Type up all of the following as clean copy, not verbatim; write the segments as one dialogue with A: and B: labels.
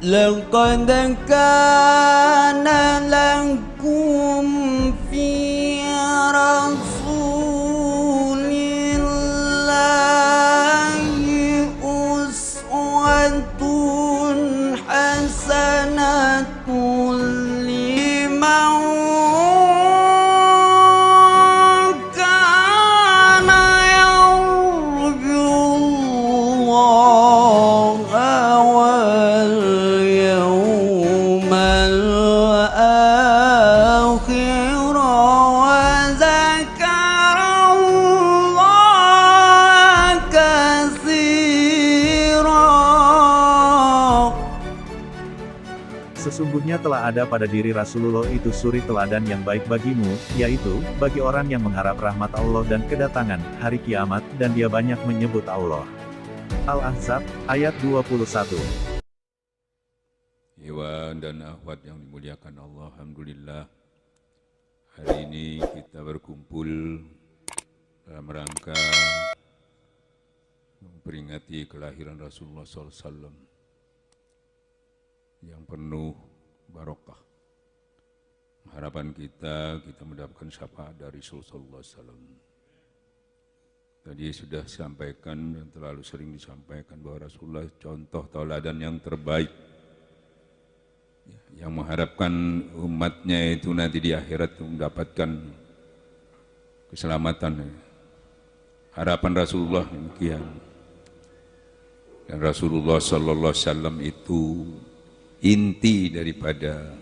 A: لقد كان لكم في رسول الله أسوة حسنة لمن كان يرجو الله واليوم الآخر وذكر الله كثيرا.
B: Sesungguhnya telah ada pada diri Rasulullah itu suri teladan yang baik bagimu, yaitu, bagi orang yang mengharap rahmat Allah dan kedatangan hari kiamat, dan dia banyak menyebut Allah. Al-Ahzab, ayat 21.
C: Iwan dan akhwat yang dimuliakan Allah, alhamdulillah. Hari ini kita berkumpul dalam rangka memperingati kelahiran Rasulullah SAW yang penuh barokah. Harapan kita mendapatkan syafaat dari Rasulullah SAW. Tadi sudah disampaikan dan terlalu sering disampaikan bahwa Rasulullah contoh tauladan yang terbaik, yang mengharapkan umatnya itu nanti di akhirat mendapatkan keselamatan. Harapan Rasulullah demikian. Dan Rasulullah Sallallahu Alaihi Wasallam itu inti daripada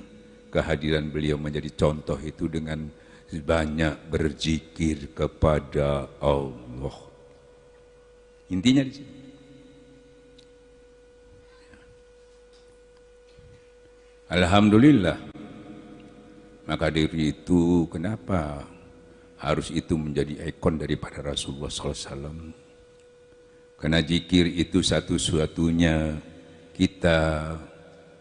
C: kehadiran beliau menjadi contoh itu dengan banyak berzikir kepada Allah. Intinya di sini. Alhamdulillah. Maka dari itu kenapa harus itu menjadi ikon daripada Rasulullah SAW? Karena zikir itu satu-satunya kita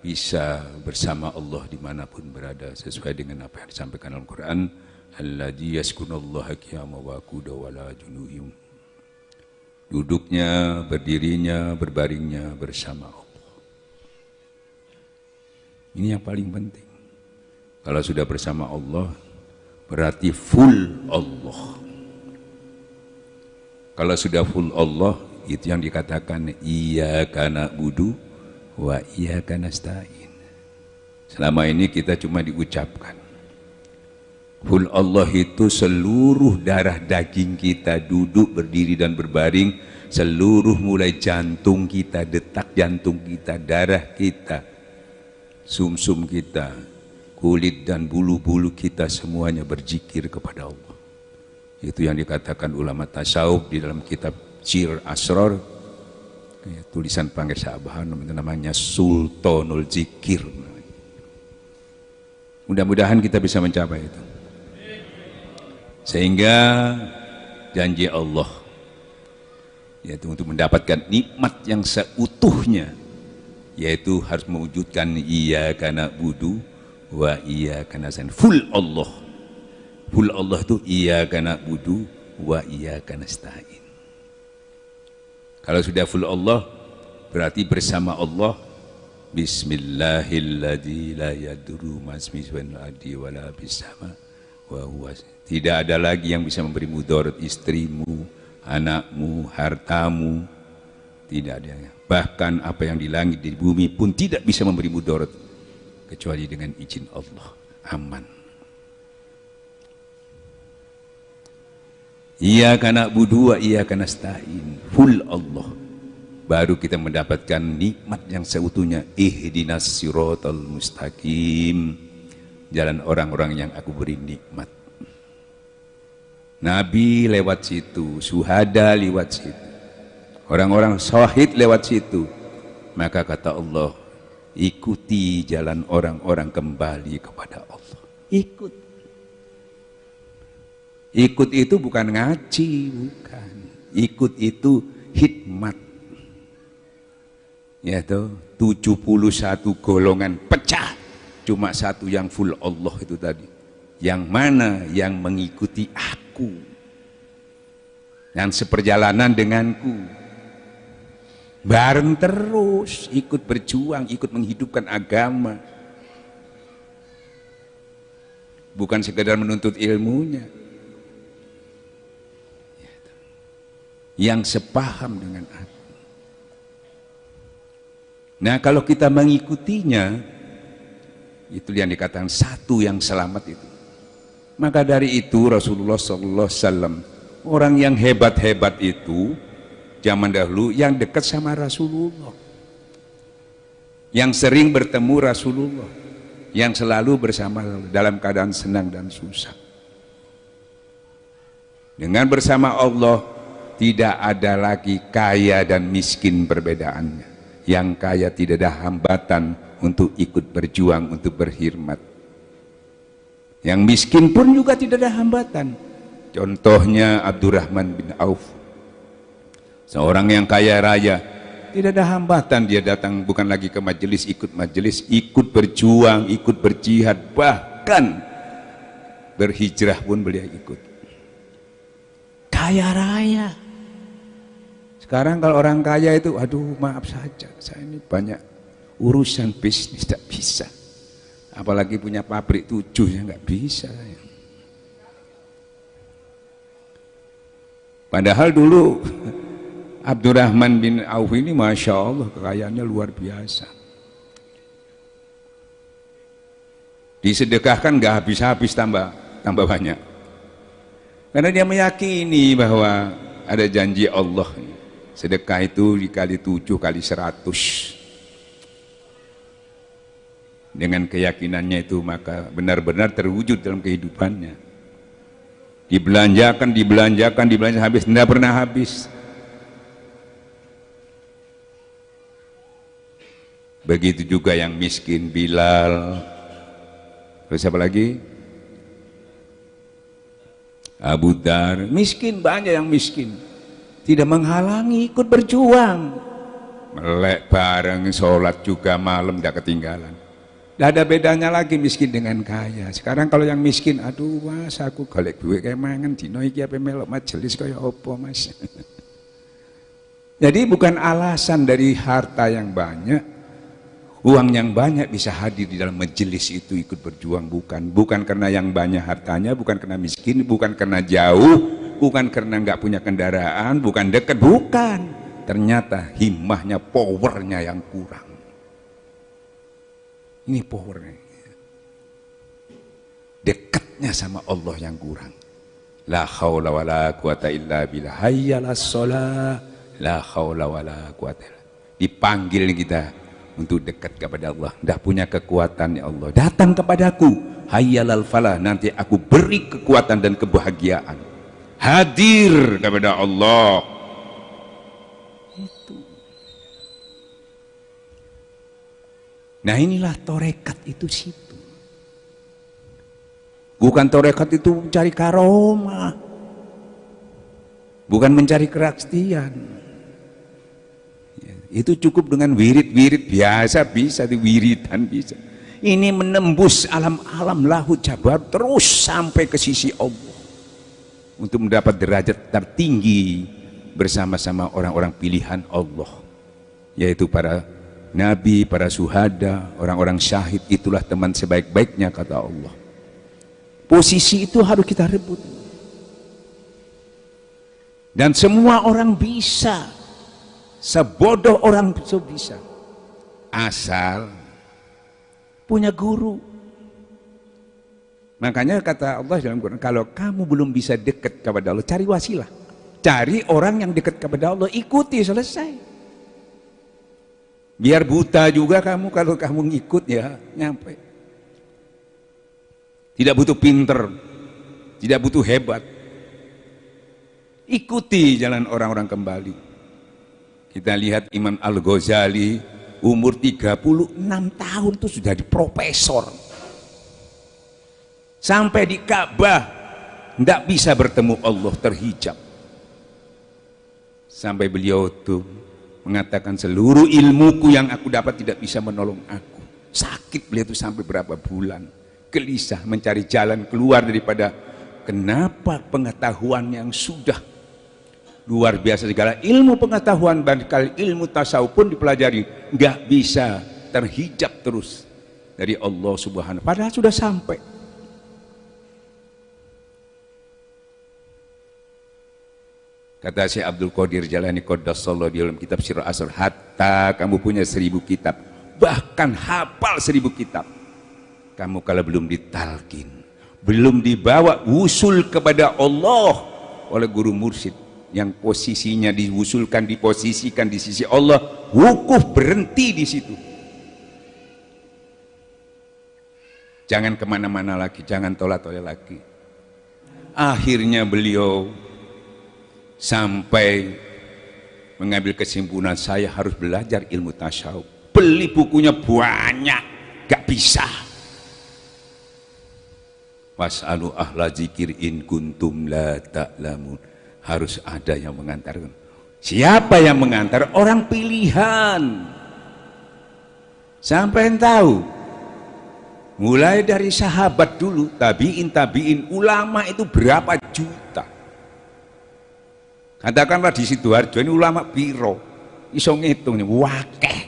C: bisa bersama Allah dimanapun berada, sesuai dengan apa yang disampaikan dalam Quran, alladzi yazkurullaha qiyaman wa qu'udan wa ala junubihim. Duduknya, berdirinya, berbaringnya bersama Allah. Ini yang paling penting. Kalau sudah bersama Allah, berarti full Allah. Kalau sudah full Allah, itu yang dikatakan iyyaka na'budu wa iyyaka nasta'in. Selama ini kita cuma diucapkan. Full Allah itu seluruh darah daging kita, duduk, berdiri dan berbaring, seluruh mulai jantung kita, detak jantung kita, darah kita, sumsum kita, kulit dan bulu-bulu kita semuanya berzikir kepada Allah. Itu yang dikatakan ulama tasawuf di dalam kitab Sir Asrar, ya, tulisan Pangeran Sabahan namanya Sultanul Zikir. Mudah-mudahan kita bisa mencapai itu. Sehingga janji Allah yaitu untuk mendapatkan nikmat yang seutuhnya, yaitu harus mewujudkan iyyaka na'budu wa iyyaka nasta'in. Full Allah. Full Allah itu iyyaka na'budu wa iyyaka nasta'in. Kalau sudah full Allah, berarti bersama Allah. Bismillahilladzi la yadurru ma'asmihi fil ardi wa la fis sama wa huwa. Tidak ada lagi yang bisa memberi mudarat, istrimu, anakmu, hartamu. Tidak ada. Bahkan apa yang di langit di bumi pun tidak bisa memberi mudarat kecuali dengan izin Allah. Aman. Iyyaka na'budu wa iyyaka nasta'in. Full Allah. Baru kita mendapatkan nikmat yang seutuhnya. Ihdinas siratal mustaqim. Jalan orang-orang yang aku beri nikmat. Nabi lewat situ, syuhada lewat situ, orang-orang syahid lewat situ. Maka kata Allah, ikuti jalan orang-orang kembali kepada Allah. Ikut. Ikut itu bukan ngaji, bukan. Ikut itu hikmat. Yaitu 71 golongan pecah. Cuma satu yang full Allah itu tadi. Yang mana yang mengikuti aku. Yang seperjalanan denganku. bareng terus, ikut berjuang, ikut menghidupkan agama, bukan sekedar menuntut ilmunya, yang sepaham dengan aku. Nah, kalau kita mengikutinya, itu yang dikatakan satu yang selamat itu. Maka dari itu Rasulullah SAW, orang yang hebat-hebat itu zaman dahulu yang dekat sama Rasulullah, yang sering bertemu Rasulullah, yang selalu bersama dalam keadaan senang dan susah. Dengan bersama Allah tidak ada lagi kaya dan miskin perbedaannya. Yang kaya tidak ada hambatan untuk ikut berjuang, untuk berkhidmat. Yang miskin pun juga tidak ada hambatan. Contohnya Abdurrahman bin Auf, seorang yang kaya raya, tidak ada hambatan dia datang, bukan lagi ke majelis, ikut berjuang, ikut berjihad, bahkan berhijrah pun beliau ikut. Kaya raya. Sekarang kalau orang kaya itu, aduh maaf saja, saya ini banyak urusan bisnis, tidak bisa. Apalagi punya pabrik 7, ya nggak bisa. Padahal dulu Abdurrahman bin Auf ini Masya Allah kekayaannya luar biasa. Disedekahkan nggak habis-habis, tambah banyak. Karena dia meyakini bahwa ada janji Allah. Sedekah itu dikali 7 kali 100. Dengan keyakinannya itu maka benar-benar terwujud dalam kehidupannya. Dibelanjakan habis, tidak pernah habis. Begitu juga yang miskin, Bilal. Terus siapa lagi? Abu Dar. Miskin, banyak yang miskin. Tidak menghalangi ikut berjuang. Melek bareng, sholat juga malam tidak ketinggalan. Tidak ada bedanya lagi miskin dengan kaya. Sekarang kalau yang miskin, aduh mas aku golek duit kayak mangan dino iki apa melok majelis kaya apa mas. Jadi bukan alasan dari harta yang banyak, uang yang banyak bisa hadir di dalam majelis itu ikut berjuang, bukan karena yang banyak hartanya, bukan karena miskin, bukan karena jauh, bukan karena nggak punya kendaraan, bukan dekat, bukan. Ternyata himmahnya, powernya yang kurang. Ini powernya, dekatnya sama Allah yang kurang. La haula wala quwata illa billah, hayyalas shalah, la haula wala quwata. Dipanggil kita untuk dekat kepada Allah. Tidak punya kekuatan, ya Allah, datang kepadaku, hayyalal falah, nanti aku beri kekuatan dan kebahagiaan. Hadir kepada Allah. Nah inilah torekat itu situ. Bukan torekat itu mencari karomah, bukan mencari keraktian. Itu cukup dengan wirid-wirid biasa, bisa diwiridan bisa. Ini menembus alam-alam lahut jabar terus sampai ke sisi Allah untuk mendapat derajat tertinggi bersama-sama orang-orang pilihan Allah, yaitu para Nabi, para syuhada, orang-orang syahid. Itulah teman sebaik-baiknya kata Allah. Posisi itu harus kita rebut. Dan semua orang bisa, sebodoh orang bisa, asal punya guru. Makanya kata Allah dalam Quran, kalau kamu belum bisa dekat kepada Allah, cari wasilah, cari orang yang dekat kepada Allah, ikuti, selesai. Biar buta juga kamu, kalau kamu ngikut ya nyampe. Tidak butuh pinter, tidak butuh hebat. Ikuti jalan orang-orang kembali. Kita lihat Imam Al-Ghazali umur 36 tahun itu sudah di profesor. Sampai di Ka'bah tidak bisa bertemu Allah, terhijab. Sampai beliau tuh mengatakan seluruh ilmuku yang aku dapat tidak bisa menolong aku. Sakit beliau itu sampai berapa bulan, gelisah mencari jalan keluar daripada kenapa pengetahuan yang sudah luar biasa segala ilmu pengetahuan, bahkan ilmu tasawuf pun dipelajari, nggak bisa terhijab terus dari Allah Subhanahu, padahal sudah sampai. Kata Syekh Abdul Qadir Jalani Qaddasallahu di dalam kitab Sirrul Asrar, hatta kamu punya 1000 kitab, bahkan hafal 1000 kitab, kamu kalau belum ditalkin, belum dibawa wusul kepada Allah oleh guru mursyid yang posisinya diwusulkan, diposisikan di sisi Allah, wukuf, berhenti di situ, jangan kemana-mana lagi, jangan tolak-tolak lagi. Akhirnya beliau sampai mengambil kesimpulan, saya harus belajar ilmu tasawuf. Beli bukunya banyak, gak bisa. Was'alu ahla zikir in kuntum la ta'lamun. Harus ada yang mengantarkan. Siapa yang mengantar? Orang pilihan. Sampai tahu, mulai dari sahabat dulu, tabiin, ulama itu berapa juta. Katakanlah di Sidoarjo ini ulama piro, iso ngitung nih, wakeh,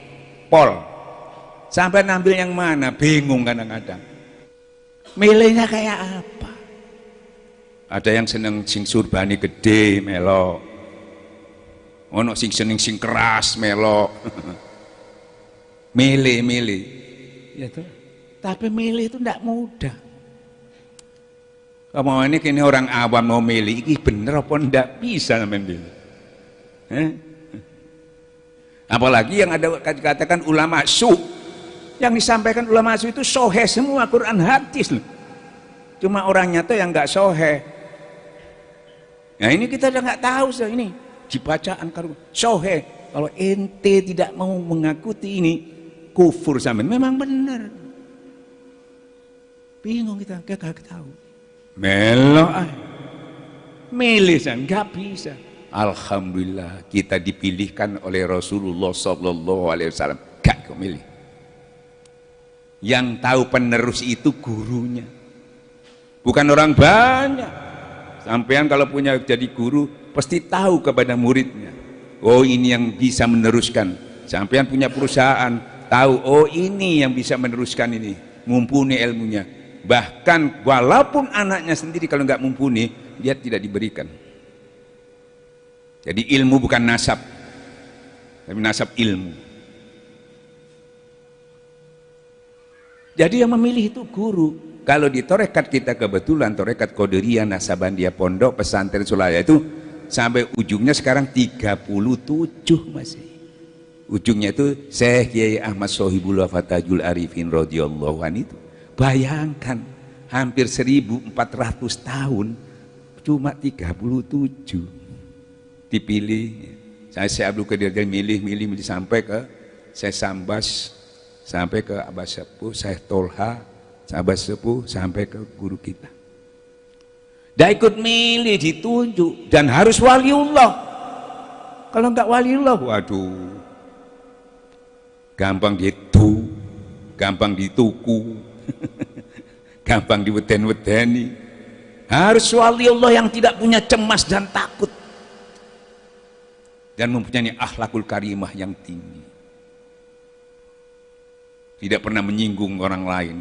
C: pol, sampai ngambil yang mana, bingung kadang-kadang. Milihnya kayak apa? Ada yang seneng sing surbani gede melo, ono sing seneng sing keras melo, milih, ya tuh. Tapi milih itu tidak mudah. Kamu ini kini orang awam mau milih, ini bener apa enggak bisa namanya. Apalagi yang ada katakan ulama su, yang disampaikan ulama su itu sohe semua Quran hadis loh. Cuma orangnya tuh yang nggak sohe. Nah ini kita udah nggak tahu so, ini dibacaan kalau sohe. Kalau ente tidak mau mengakuti ini kufur sama, memang benar. Bingung kita, gak tahu. Melo milih nggak bisa. Alhamdulillah kita dipilihkan oleh Rasulullah SAW. Gak kau milih. Yang tahu penerus itu gurunya, bukan orang banyak. Sampean kalau punya jadi guru pasti tahu kepada muridnya, oh ini yang bisa meneruskan. Sampean punya perusahaan, tahu oh ini yang bisa meneruskan ini, mumpuni ilmunya. Bahkan walaupun anaknya sendiri kalau nggak mumpuni, dia tidak diberikan. Jadi ilmu bukan nasab, tapi nasab ilmu. Jadi yang memilih itu guru. Kalau di torekat kita kebetulan torekat Qadiriyah Nasabandia Pondok Pesantren Sulaya itu sampai ujungnya sekarang 37 masih. Ujungnya itu Syekh Kiai Ahmad Sohibullah Fatajul Arifin radhiyallahu anhu itu. Bayangkan hampir 1400 tahun cuma 37 dipilih. Saya Abdul Qadir milih sampai ke saya Sambas, sampai ke Abah Sepuh, saya Tolha, Abah Sepuh, sampai ke guru kita. Dia ikut milih, ditunjuk, dan harus waliullah. Kalau enggak waliullah, waduh, gampang dituku, gampang diweden-wedeni. Harus waliullah yang tidak punya cemas dan takut, dan mempunyai akhlakul karimah yang tinggi, tidak pernah menyinggung orang lain,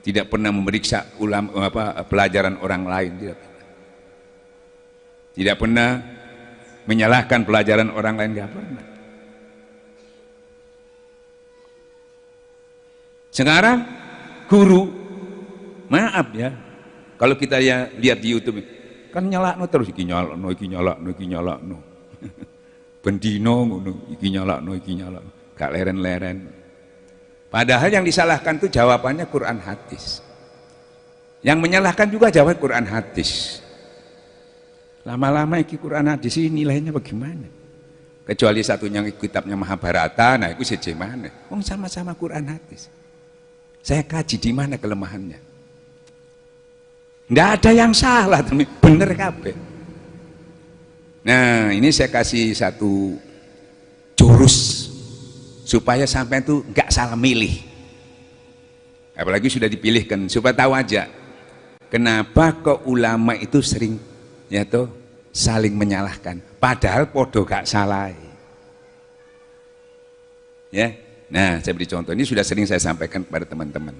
C: tidak pernah memeriksa pelajaran orang lain, tidak pernah menyalahkan pelajaran orang lain, tidak pernah. Sekarang guru, maaf ya, kalau kita ya lihat di YouTube kan nyalakno terus, iki nyalakno bendino ngono, iki nyalakno gak leren-leren. Padahal yang disalahkan itu jawabannya Quran hadis, yang menyalahkan juga jawab Quran hadis. Lama-lama iki Quran hadis ini nilainya bagaimana? Kecuali satunya kitabnya Mahabharata, nah itu sejemane. Wong sama-sama Quran hadis. Saya kaji di mana kelemahannya. Nggak ada yang salah, bener kabeh. Nah, ini saya kasih satu jurus supaya sampai itu nggak salah milih. Apalagi sudah dipilihkan, supaya tahu aja kenapa kok ulama itu sering ya toh saling menyalahkan, padahal podo gak salah. Ya, nah saya beri contoh, ini sudah sering saya sampaikan kepada teman-teman.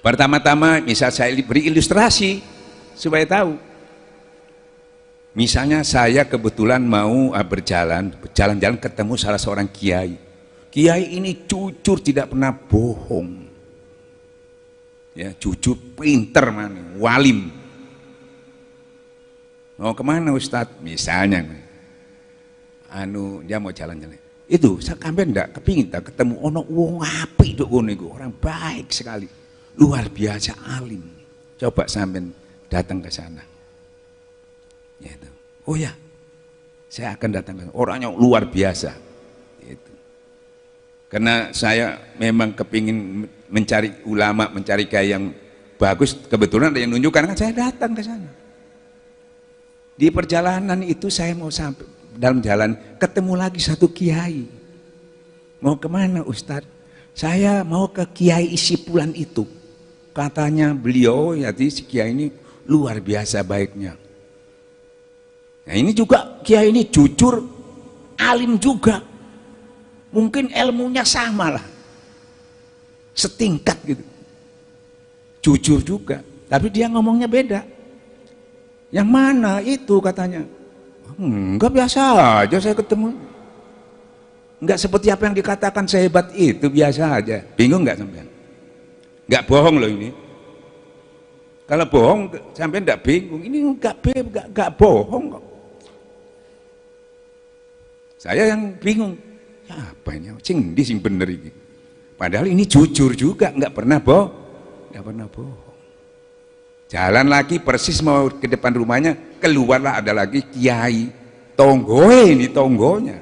C: Pertama-tama, misal saya beri ilustrasi supaya tahu. Misalnya saya kebetulan mau jalan-jalan ketemu salah seorang kiai. Kiai ini jujur, tidak pernah bohong. Ya, jujur, pinter, walim. Mau kemana Ustadz? Misalnya, dia mau jalan-jalan. Itu sampai ndak kepingin tak ketemu ono wong apik dok ngono iku, orang baik sekali, luar biasa alim. Coba sampai datang ke sana. Ya itu. Oh ya, saya akan datang ke sana. Orangnya luar biasa. Itu. Karena saya memang kepingin mencari ulama, mencari kiai yang bagus, kebetulan ada yang nunjukkan, kan saya datang ke sana. Di perjalanan itu saya mau sampai dalam jalan ketemu lagi satu kiai. Mau kemana Ustadz? Saya mau ke Kiai Isipulan itu. Katanya beliau, jadi si kiai ini luar biasa baiknya. Nah ini juga kiai ini jujur, alim juga. Mungkin ilmunya sama lah, setingkat gitu. Jujur juga, tapi dia ngomongnya beda. Yang mana itu katanya? Enggak, biasa aja saya ketemu. Enggak seperti apa yang dikatakan sehebat itu, biasa aja. Bingung enggak sampean? Enggak bohong loh ini. Kalau bohong sampean enggak bingung. Ini enggak bohong kok. Saya yang bingung. Ya apa ini? Cing bener ini. Padahal ini jujur juga, enggak pernah bohong. Jalan lagi persis mau ke depan rumahnya, keluarlah ada lagi kiai, tonggonya.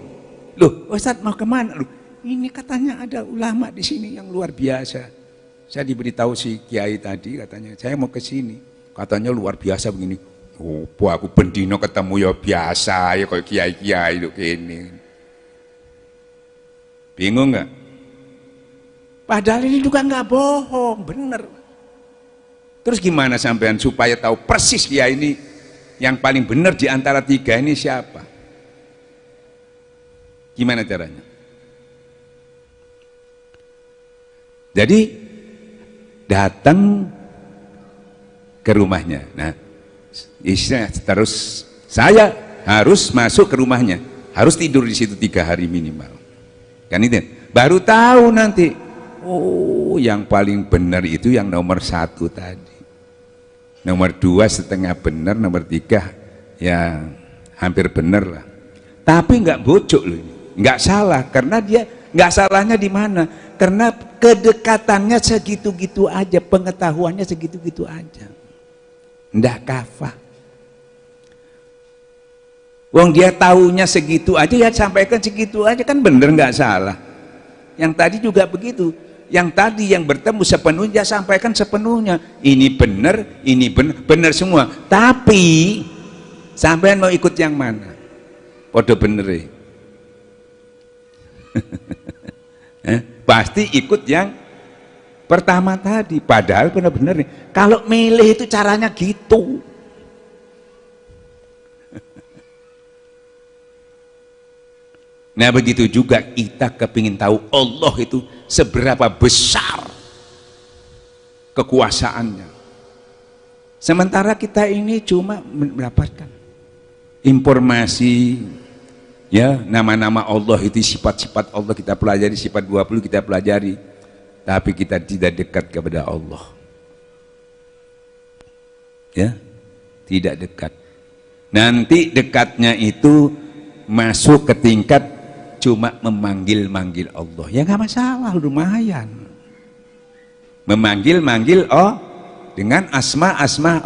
C: Loh, Ustadz mau kemana? Loh, ini katanya ada ulama di sini yang luar biasa. Saya diberitahu si kiai tadi, katanya saya mau ke sini, katanya luar biasa begini. Oh, aku bendino ketemu ya biasa ya kayak kiai itu gini. Bingung nggak? Padahal ini juga nggak bohong, bener. Terus gimana sampean supaya tahu persis kiai ini yang paling benar di antara tiga ini siapa? Gimana caranya? Jadi datang ke rumahnya. Nah, isinya terus saya harus masuk ke rumahnya, harus tidur di situ 3 hari minimal. Kan itu? Baru tahu nanti. Oh, yang paling benar itu yang nomor 1 tadi. Nomor 2 setengah benar, nomor 3 ya hampir benar lah. Tapi nggak bocok loh ini, nggak salah, karena dia nggak salahnya di mana? Karena kedekatannya segitu-gitu aja, pengetahuannya segitu-gitu aja, ndak kafah. Wong dia tahunya segitu aja ya sampaikan segitu aja, kan bener nggak salah. Yang tadi juga begitu. Yang tadi yang bertemu sepenuhnya sampaikan sepenuhnya, ini benar semua. Tapi sampean mau ikut yang mana? Podo bener pasti ikut yang pertama tadi. Padahal benar-benar nih, kalau milih itu caranya gitu. Nah begitu juga kita kepingin tahu Allah itu seberapa besar kekuasaannya. Sementara kita ini cuma mendapatkan informasi, ya nama-nama Allah itu, sifat-sifat Allah kita pelajari, sifat 20 kita pelajari, tapi kita tidak dekat kepada Allah. Ya, tidak dekat. Nanti dekatnya itu masuk ke tingkat cuma memanggil-manggil Allah, ya nggak masalah, lumayan. Memanggil-manggil dengan asma-asma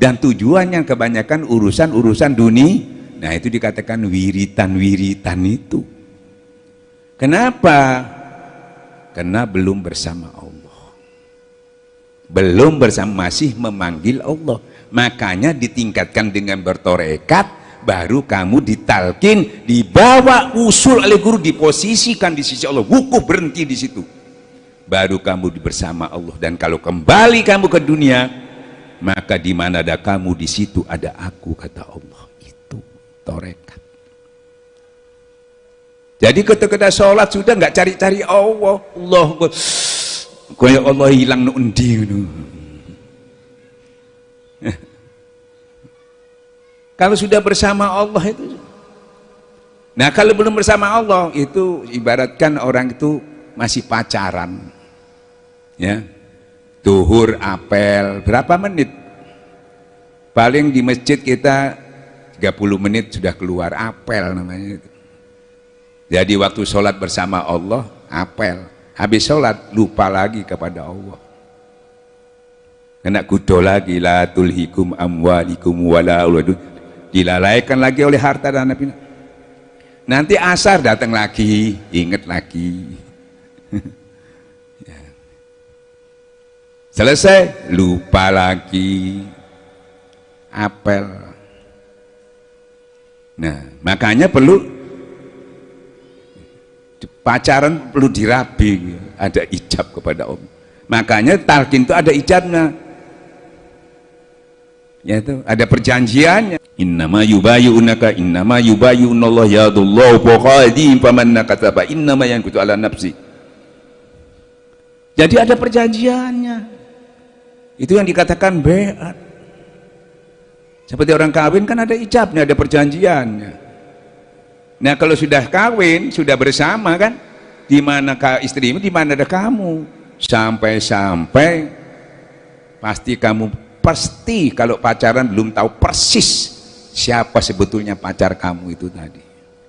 C: dan tujuannya kebanyakan urusan-urusan dunia. Nah itu dikatakan wiritan-wiritan itu. Kenapa? Karena belum bersama Allah, belum bersama, masih memanggil Allah. Makanya ditingkatkan dengan bertorekat, baru kamu ditalkin, dibawa usul oleh guru, diposisikan di sisi Allah, wukuf berhenti di situ, baru kamu bersama Allah. Dan kalau kembali kamu ke dunia, maka di mana ada kamu di situ ada aku, kata Allah. Itu tarekat. Jadi ketika sholat sudah nggak cari-cari Allah, kayak Allah hilang nu endi nu. Kalau sudah bersama Allah itu, nah kalau belum bersama Allah itu ibaratkan orang itu masih pacaran, ya. Duhur apel berapa menit? Paling di masjid kita 30 menit sudah keluar apel namanya itu. Jadi waktu sholat bersama Allah apel, habis sholat lupa lagi kepada Allah. Kena kudo lagi, la tulhikum amwalikum wala auladu, dilalaikan lagi oleh harta dan anak. Nanti asar datang lagi, ingat lagi. Ya. Selesai, lupa lagi, apel. Nah, makanya perlu pacaran, perlu dirabi, ada ijab kepada Allah. Makanya talqin itu ada ijabnya, yaitu ada perjanjiannya. Innama yubayyunaka innama yubayyunallahu yadullahu faqadi faman nakataba innama yanqutu ala nafsi. Jadi ada perjanjiannya. Itu yang dikatakan bai'at. Seperti orang kawin kan ada ijabnya, ada perjanjiannya. Nah kalau sudah kawin, sudah bersama kan, di mana istrimu, di mana ada kamu, sampai pasti kamu kalau pacaran belum tahu persis siapa sebetulnya pacar kamu itu tadi,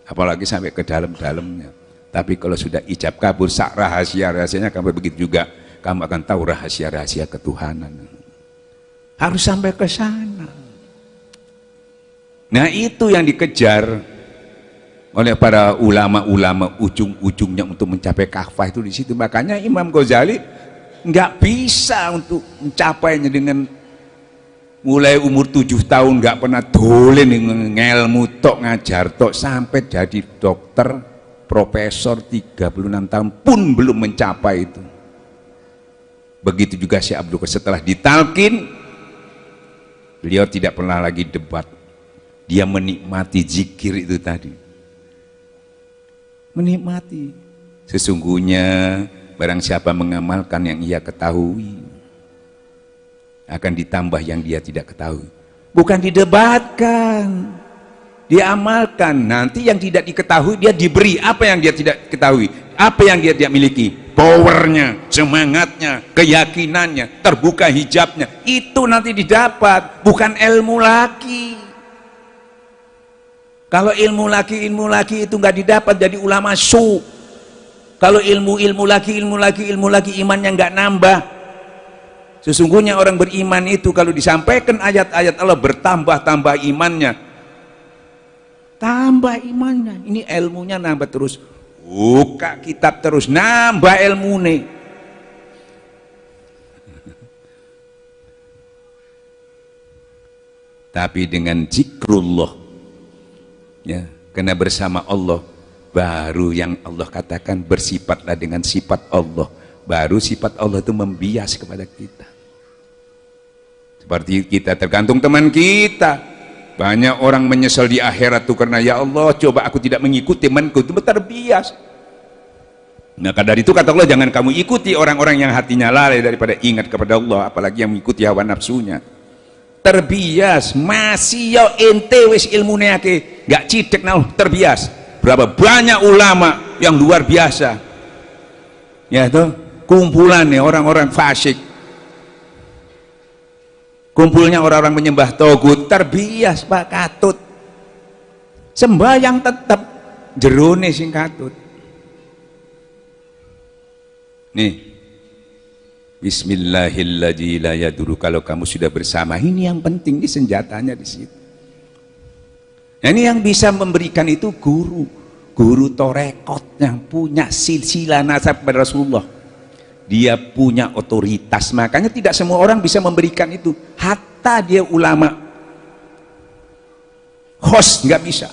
C: apalagi sampai ke dalam-dalamnya. Tapi kalau sudah ijab kabul, sak rahasia-rahasianya kamu begitu juga, kamu akan tahu rahasia-rahasia ketuhanan. Harus sampai ke sana. Nah itu yang dikejar oleh para ulama-ulama ujung-ujungnya untuk mencapai kahfah itu di situ. Makanya Imam Ghazali nggak bisa untuk mencapainya dengan mulai umur 7 tahun nggak pernah dolen ngelmu tok, ngajar tok, sampai jadi dokter, profesor 36 tahun pun belum mencapai itu. Begitu juga Syekh Abdul Qadir, setelah ditalkin beliau tidak pernah lagi debat, dia menikmati zikir itu tadi. Menikmati. Sesungguhnya barang siapa mengamalkan yang ia ketahui, akan ditambah yang dia tidak ketahui. Bukan didebatkan, diamalkan. Nanti yang tidak diketahui dia diberi apa yang dia tidak ketahui, apa yang dia tidak miliki, powernya, semangatnya, keyakinannya, terbuka hijabnya, itu nanti didapat, bukan ilmu lagi. Kalau ilmu lagi itu nggak didapat, jadi ulama su. Kalau ilmu lagi imannya nggak nambah. Sesungguhnya orang beriman itu kalau disampaikan ayat-ayat Allah bertambah-tambah imannya. Tambah imannya. Ini ilmunya nambah terus. Buka kitab terus, nambah ilmu nih. Tapi dengan zikrullah, ya, karena bersama Allah baru yang Allah katakan bersifatlah dengan sifat Allah, baru sifat Allah itu membias kepada kita. Seperti kita tergantung teman kita, banyak orang menyesal di akhirat tuh karena ya Allah coba aku tidak mengikuti temanku itu terbias. Maka dari itu kata Allah jangan kamu ikuti orang-orang yang hatinya lalai daripada ingat kepada Allah, apalagi yang mengikuti hawa nafsunya. Terbias, masih ya ente wis ilmune akeh, gak cidek nah terbias. Berapa banyak ulama yang luar biasa, ya tuh kumpulan nih orang-orang fasik, kumpulnya orang-orang menyembah togut, terbias Pak Katut, sembahyang tetap jerone sing katut. Nih Bismillahirrahmanirrahim. Kalau kamu sudah bersama, ini yang penting, ini senjatanya di situ. Nah, ini yang bisa memberikan itu guru torekot yang punya silsilah nasab kepada Rasulullah. Dia punya otoritas, makanya tidak semua orang bisa memberikan itu. Hatta dia ulama host nggak bisa.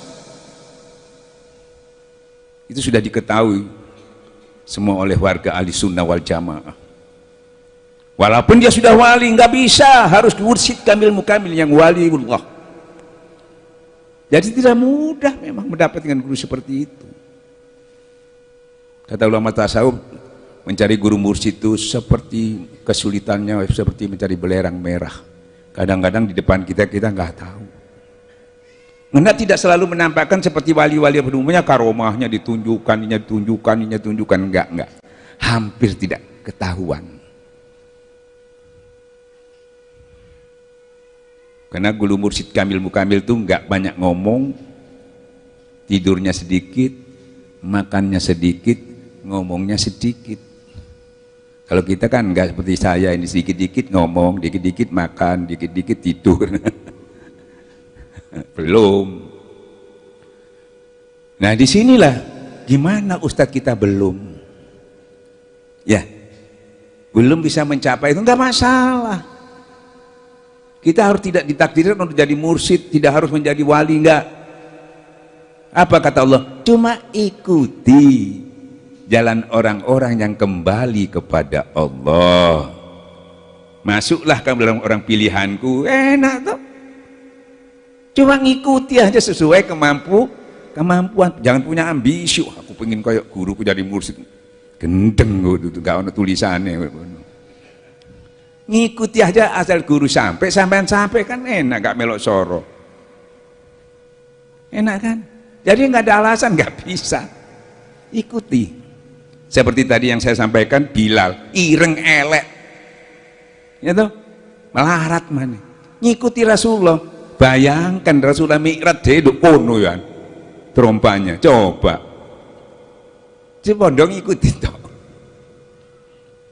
C: Itu sudah diketahui semua oleh warga ahli sunnah wal jamaah. Walaupun dia sudah wali, nggak bisa, harus mursyid kamil mukamil yang waliullah. Jadi tidak mudah memang mendapatkan guru seperti itu. Kata ulama tasawuf, mencari guru mursyid itu seperti kesulitannya seperti mencari belerang merah. Kadang-kadang di depan kita nggak tahu. Karena tidak selalu menampakkan seperti wali-wali pada umumnya, karomahnya ditunjukkan, enggak. Hampir tidak ketahuan. Karena guru mursyid kamil mukamil itu enggak banyak ngomong, tidurnya sedikit, makannya sedikit, ngomongnya sedikit. Kalau kita kan enggak seperti saya, ini sedikit-dikit ngomong, dikit-dikit makan, dikit-dikit tidur. Belum. Nah disinilah gimana ustadz kita belum, ya belum bisa mencapai itu, enggak masalah. Kita harus tidak ditakdirkan untuk jadi mursyid, tidak harus menjadi wali, enggak. Apa kata Allah? Cuma ikuti jalan orang-orang yang kembali kepada Allah. Masuklah kamu dalam orang pilihanku, enak tuh. Cuma ngikuti aja sesuai kemampuan. Jangan punya ambisi, aku pengen kayak guruku jadi mursyid. Gendeng gitu, gak ada tulisannya. Ngikuti aja asal guru sampai kan enak, gak melok soro. Enak kan? Jadi nggak ada alasan nggak bisa. Ikuti. Seperti tadi yang saya sampaikan, Bilal ireng elek, ya toh, melarat mana? Ngikuti Rasulullah. Bayangkan Rasulullah mi'raj deduk kono ya, terompanya. Coba dong ikuti toh.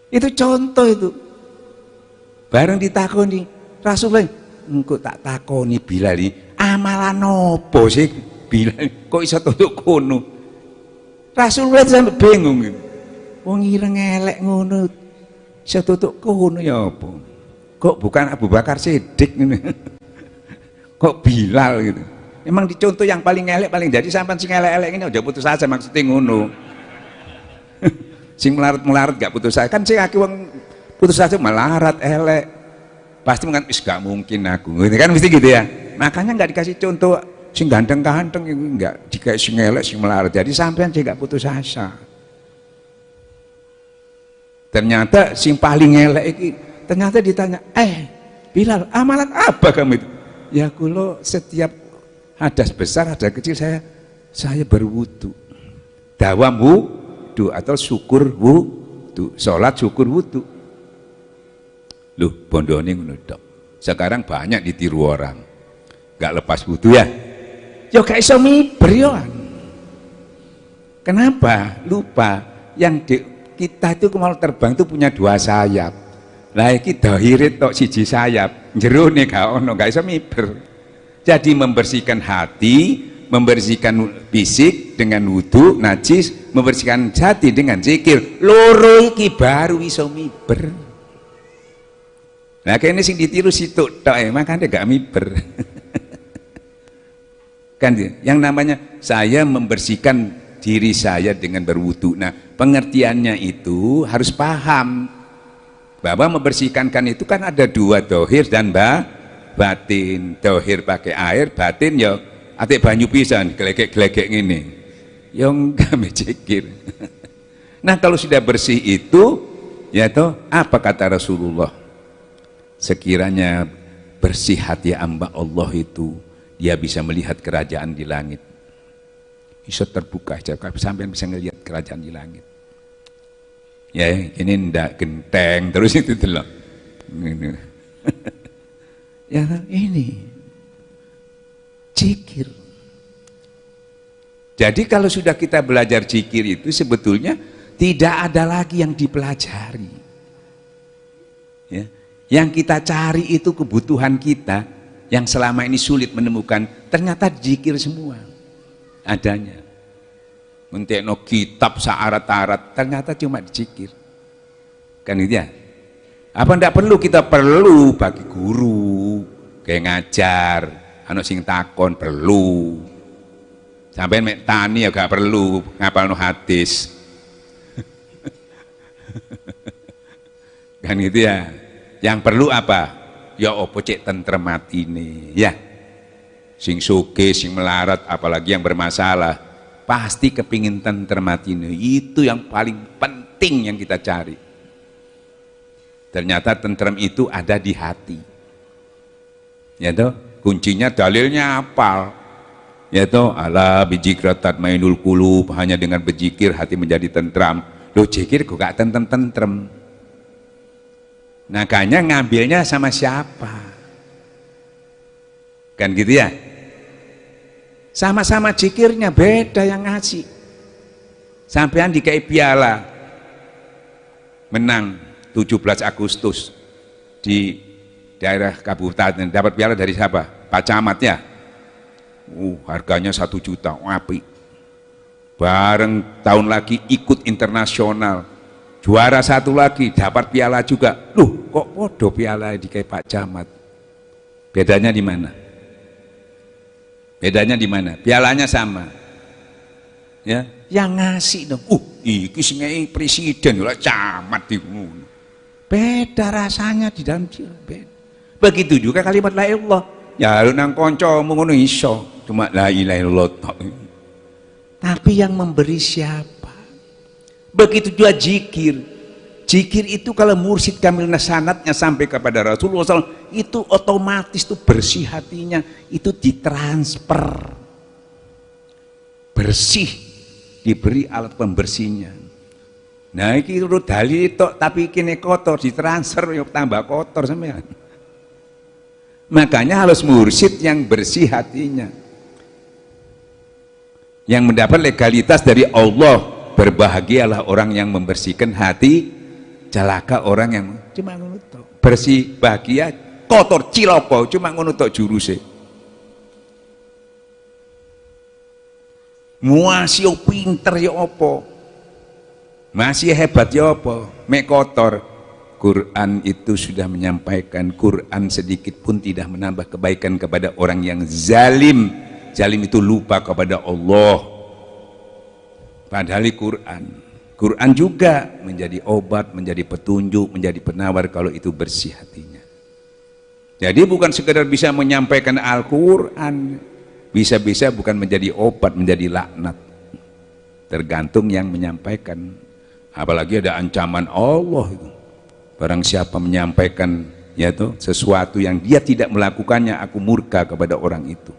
C: Itu contoh itu. Bareng ditakoni Rasulullah, engko tak takoni Bilal ini amalan opo sih Bilal kok iso tutuk kono. Rasulullah sampe bingung gitu. Wong ireng elek ngono iso tutuk kono ya apa? Kok bukan Abu Bakar Siddiq ngene. Kok Bilal gitu. Emang dicontoh yang paling elek paling jadi sampean sing elek-elek ini aja putus asa maksudnya ngono. Sing melarat-melarat gak putus asa kan sing akeh wong putus asa melarat elek pasti mengatakan gak mungkin aku gitu kan, mesti gitu ya. Makanya nggak dikasih contoh sing ganteng-ganteng itu, nggak dikasih sing elek sing melarat, jadi sampean sih gak putus asa. Ternyata sing paling elek ini ternyata ditanya, Bilal amalan apa kamu itu? Ya kulo setiap hadas besar hadas kecil saya berwudu, dawam wudu atau syukur wudu, sholat syukur wudu. Loh, bondone ngono tok. Sekarang banyak ditiru orang. Gak lepas wudu ya. Ya gak iso miber yo. Kenapa? Lupa yang kita itu kalau terbang itu punya dua sayap. Lah iki dhahirit tok siji sayap, jerone gak ono, gak iso miber. Jadi membersihkan hati, membersihkan fisik dengan wudu, najis, membersihkan hati dengan zikir. Loro iki baru iso miber. Nah kayaknya sing ditiru situ tok makanya gak miber. Kan yang namanya saya membersihkan diri saya dengan berwudu. Nah pengertiannya itu harus paham bahwa membersihkan kan itu kan ada dua, dohir dan batin. Dohir pakai air, batin ya atik banyu pisan gelegek-gelegek ini yang kami cikir. Nah kalau sudah bersih itu ya toh apa kata Rasulullah, sekiranya bersih hati hamba Allah itu, dia bisa melihat kerajaan di langit. Bisa terbuka aja, sampai bisa melihat kerajaan di langit. Ya, ini ndak genteng terus itu loh. Ya, ini zikir. Jadi kalau sudah kita belajar zikir itu sebetulnya tidak ada lagi yang dipelajari. Ya. Yang kita cari itu kebutuhan kita yang selama ini sulit menemukan, ternyata zikir semua adanya. Mentekno kitab saarat-arat ternyata cuma zikir. Kan gitu ya? Apa ndak perlu? Kita perlu bagi guru, kayak ngajar, anu sing takon perlu. Sampai mek tani ya gak perlu ngapalno hadis. Kan gitu ya. Yang perlu apa? Ya opo cek tentrem atine, ya. Sing sugih, sing melarat, apalagi yang bermasalah, pasti kepingin tentrem atine. Itu yang paling penting yang kita cari. Ternyata tentrem itu ada di hati. Ya toh, kuncinya dalilnya apal. Ya toh, ala bijikra tatmainul qulub, hanya dengan berzikir hati menjadi tentram. Loh, zikir kok gak tentrem-tentrem. Makanya ngambilnya sama siapa? Kan gitu ya? Sama-sama zikirnya beda yang ngasih. Sampean dikai piala menang 17 Agustus di daerah kabupaten, dapat piala dari siapa? Pak Camat ya? Harganya 1 juta, apik. Bareng tahun lagi ikut internasional. Juara 1 lagi, dapat piala juga. Loh, kok podo piala di kayak Pak Camat? Bedanya di mana? Bedanya di mana? Pialanya sama. Ya, yang ngasih dong. Iki sing ngei presiden lah camat di ngono. Beda rasanya di dalam beda. Begitu juga kalimat la ilaha illallah. Ya lu nang kancamu ngono iso, cuma la ilaha illallah. Tapi yang memberi siapa? Begitu juga zikir. Zikir itu kalau mursyid kamil sanatnya sampai kepada Rasulullah SAW, itu otomatis tuh bersih hatinya, itu ditransfer. Bersih, diberi alat pembersihnya. Nah ini urut dalil itu, tapi kini kotor, ditransfer, yuk tambah kotor sampean. Makanya harus mursyid yang bersih hatinya. Yang mendapat legalitas dari Allah. Berbahagialah orang yang membersihkan hati, celaka orang yang cuma ngono tok. Bersih, bahagia, kotor, ciloko, cuma ngono tok juruse. Muasio pinter ya apa? Masih hebat ya apa? Mek kotor. Quran itu sudah menyampaikan, Quran sedikit pun tidak menambah kebaikan kepada orang yang zalim. Zalim itu lupa kepada Allah. Padahal Quran juga menjadi obat, menjadi petunjuk, menjadi penawar kalau itu bersih hatinya. Jadi bukan sekedar bisa menyampaikan Al-Quran, bisa-bisa bukan menjadi obat, menjadi laknat. Tergantung yang menyampaikan. Apalagi ada ancaman Allah itu. Barang siapa menyampaikan yaitu sesuatu yang dia tidak melakukannya, aku murka kepada orang itu.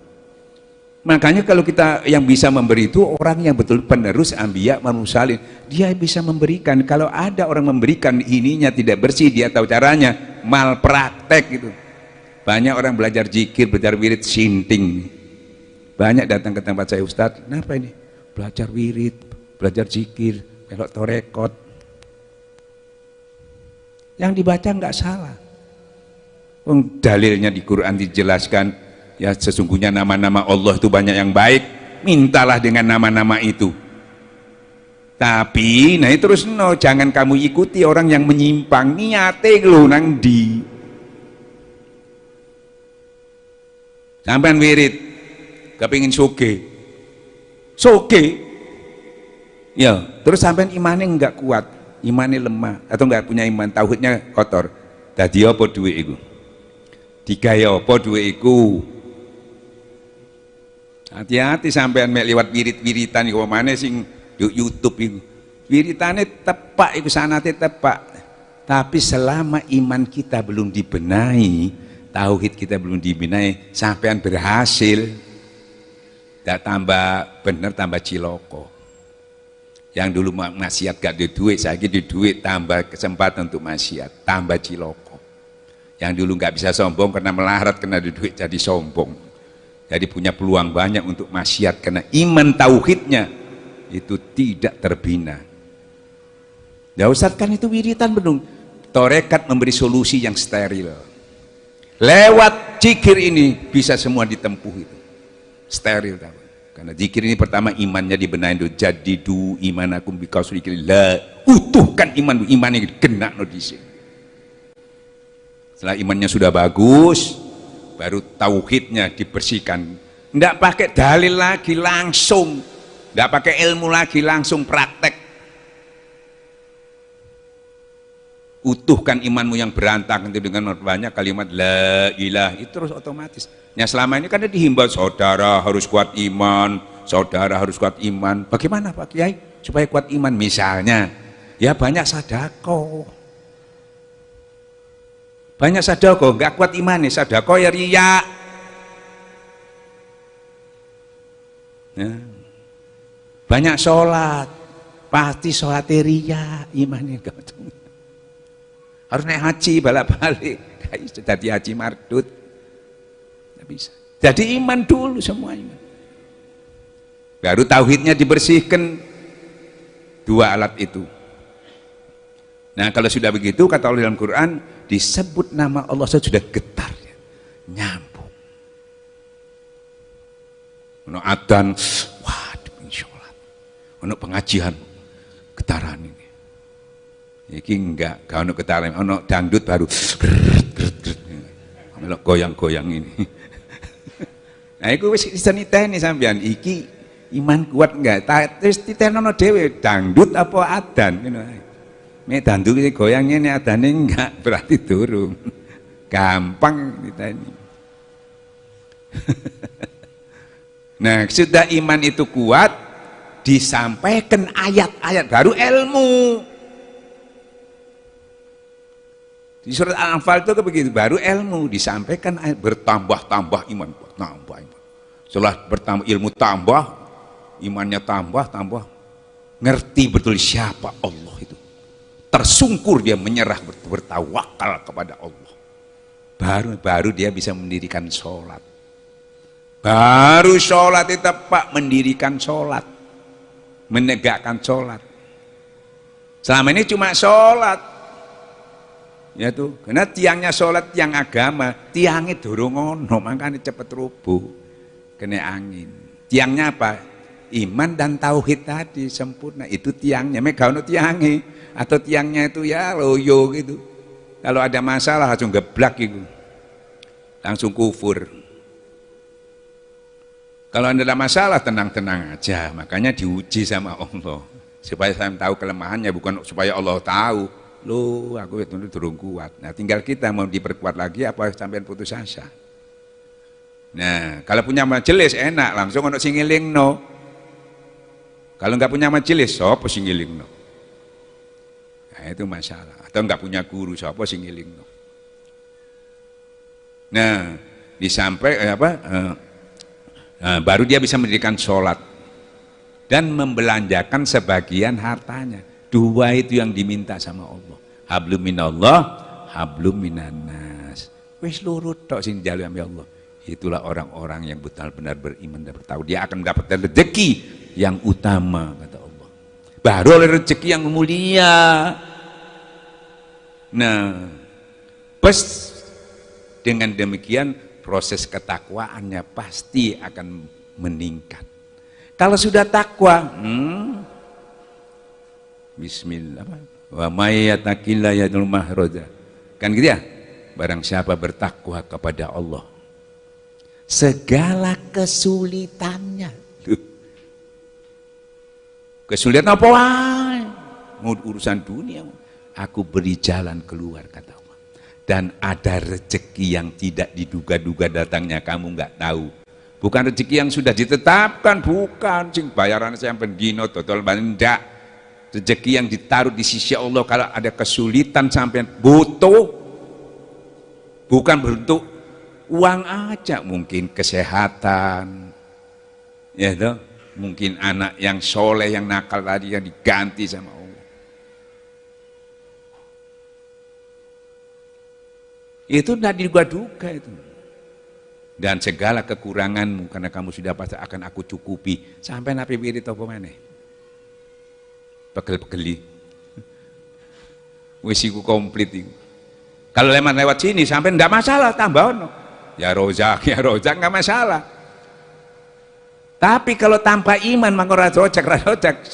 C: Makanya kalau kita yang bisa memberi itu orang yang betul penerus anbiya manusalin, dia bisa memberikan. Kalau ada orang memberikan ininya tidak bersih, dia tahu caranya, malpraktek gitu. Banyak orang belajar zikir, belajar wirid sinting. Banyak datang ke tempat saya, Ustadz, kenapa ini? Belajar wirid, belajar zikir, melok torekot. Yang dibaca nggak salah. Dalilnya di Quran dijelaskan. Ya sesungguhnya nama-nama Allah itu banyak yang baik, mintalah dengan nama-nama itu. Tapi nah terus no, jangan kamu ikuti orang yang menyimpang. Niate lu nang di sampean wirid kepingin soge ya terus sampean imannya enggak kuat, imannya lemah atau enggak punya iman, tauhidnya kotor. Dadi apa duit iku? Digaya apa duit iku? Hati-hati sampean mek liwat wirid-wiritan iku mana sing YouTube iku. Wiritane tepak iku sanate tepak. Tapi selama iman kita belum dibenahi, tauhid kita belum dibenahi, sampean berhasil gak tambah bener tambah ciloko. Yang dulu maksiat gak ada duit, saiki di duit tambah kesempatan untuk maksiat, tambah ciloko. Yang dulu gak bisa sombong karena melarat, karena ada duit jadi sombong. Jadi punya peluang banyak untuk maksiat karena iman tauhidnya itu tidak terbina. Ya Ustaz, kan itu wiritan belum. Torekat memberi solusi yang steril. Lewat zikir ini bisa semua ditempuh itu. Steril tahu. Karena zikir ini pertama imannya dibenahi dulu. Jadidu imanakum biqaulillah. Utuhkan iman ini kena no di sini. Setelah imannya sudah bagus, baru tauhidnya dibersihkan. Tidak pakai dalil lagi, langsung. Tidak pakai ilmu lagi, langsung praktek. utuhkan imanmu yang berantakan itu dengan banyak kalimat la ilah, itu terus otomatis. Nah selama ini kan dihimbau saudara harus kuat iman, saudara harus kuat iman. Bagaimana Pak Kiai supaya kuat iman? Misalnya ya banyak sedekah, banyak sedekah, nggak kuat iman nih sedekah ya riya. Nah, banyak sholat, pasti sholat riya, imannya enggak. Harus naik haji balak-balik, jadi haji mardut, nggak bisa. Jadi iman dulu semua iman. Baru tauhidnya dibersihkan, dua alat itu. Nah kalau sudah begitu kata Allah dalam Quran, disebut nama Allah sudah getar, nyambung. Ono adzan, waduh sholat. Ono pengajian, getaran ini. Iki enggak, kalau getaran, ono dangdut baru melok goyang-goyang ini. Nah, itu wis diteni sampean iki iman kuat enggak? Terus ditenono dhewe dangdut apa adzan ngono ae. Nek dangdut iki goyang ngene adane enggak berarti durung. Gampang diteni. Nah, sudah iman itu kuat disampaikan ayat-ayat baru ilmu. Di surat Al-Anfal itu begitu, baru ilmu disampaikan bertambah-tambah iman, bertambah iman. Setelah bertambah ilmu tambah, imannya tambah, ngerti betul siapa Allah itu. Tersungkur dia menyerah, bertawakal kepada Allah. Baru dia bisa mendirikan sholat. Baru sholat itu tepat mendirikan sholat, menegakkan sholat. Selama ini cuma sholat. Ya tuh, karena tiangnya sholat, tiang agama, tiangnya dorong ono, makanya cepet rubuh, kena angin. Tiangnya apa? Iman dan tauhid tadi sempurna, itu tiangnya. Mereka ono tiangnya, atau tiangnya itu ya loyo gitu. Kalau ada masalah langsung geblak gitu, langsung kufur. Kalau ada masalah tenang-tenang aja, makanya diuji sama Allah supaya saya tahu kelemahannya, bukan supaya Allah tahu. Loh, aku itu durung kuat. Nah, tinggal kita mau diperkuat lagi apa sampai putus asa. Nah, kalau punya majelis enak, langsung ono sing ngelingno. Kalau nggak punya majelis, sapa sing ngelingno? Nah, itu masalah. Atau nggak punya guru, sapa sing ngelingno? Nah, baru dia bisa mendirikan sholat dan membelanjakan sebagian hartanya. Dua itu yang diminta sama Allah. Hablum minallah, hablum minannas. Wis lurut tok sing dijalu ambe Allah. Itulah orang-orang yang benar-benar beriman dan bertahu. Dia akan mendapatkan rezeki yang utama kata Allah. Baru oleh rezeki yang mulia. Nah, pas dengan demikian proses ketakwaannya pasti akan meningkat. Kalau sudah takwa, bismillah, wa may yattaqilla yaj'al mahraja. Kan gitu ya? Barang siapa bertakwa kepada Allah, segala kesulitannya. Kesulitan apa wae? Mau urusan dunia, aku beri jalan keluar kata Allah. Dan ada rezeki yang tidak diduga-duga datangnya, kamu nggak tahu. Bukan rezeki yang sudah ditetapkan, bukan sing bayaran sampai dino total banyak. Rezeki yang ditaruh di sisi Allah. Kalau ada kesulitan sampai butuh, bukan bentuk uang aja, mungkin kesehatan, ya toh, mungkin anak yang soleh yang nakal tadi yang diganti sama Allah. Itu tidak diduga-duga itu. Dan segala kekuranganmu karena kamu sudah pasti akan aku cukupi. Sampai napi wirid apa mana? Pegel-pegeli. Wis iku komplit iku. Kalau lewat sini sampai ndak masalah, tambah ono. Ya rozak nggak masalah. Tapi kalau tanpa iman maka rozak,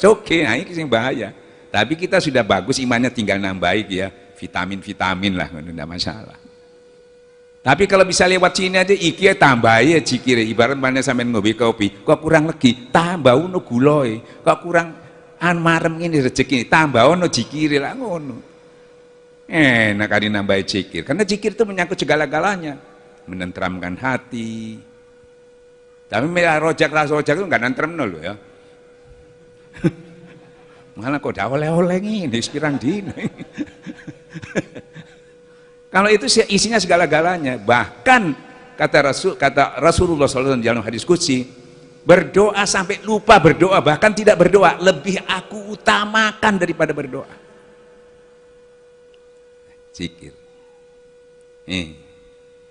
C: oke, nah ini sing bahaya. Tapi kita sudah bagus imannya, tinggal nambahin ya, vitamin lah, ndak masalah. Tapi kalau bisa lewat sini aja, iki tambah ya jikir. Ibarat mana sampai ngopi kopi, kok kurang lagi, tambah uno guloi, kok kurang marem ini rezeki, tambah ono jikir lah ngono. Enak kali nambah zikir, karena zikir itu menyangkut segala-galanya, menenteramkan hati. Tapi rojak itu nggak nentrem loh ya. Malah kok dah oleh-oleh ini sepirang dino. Kalau itu isinya segala-galanya, bahkan kata Rasulullah SAW dalam hadis qudsi, berdoa sampai lupa berdoa, bahkan tidak berdoa, lebih aku utamakan daripada berdoa. Zikir.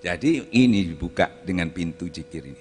C: Jadi ini dibuka dengan pintu zikir ini.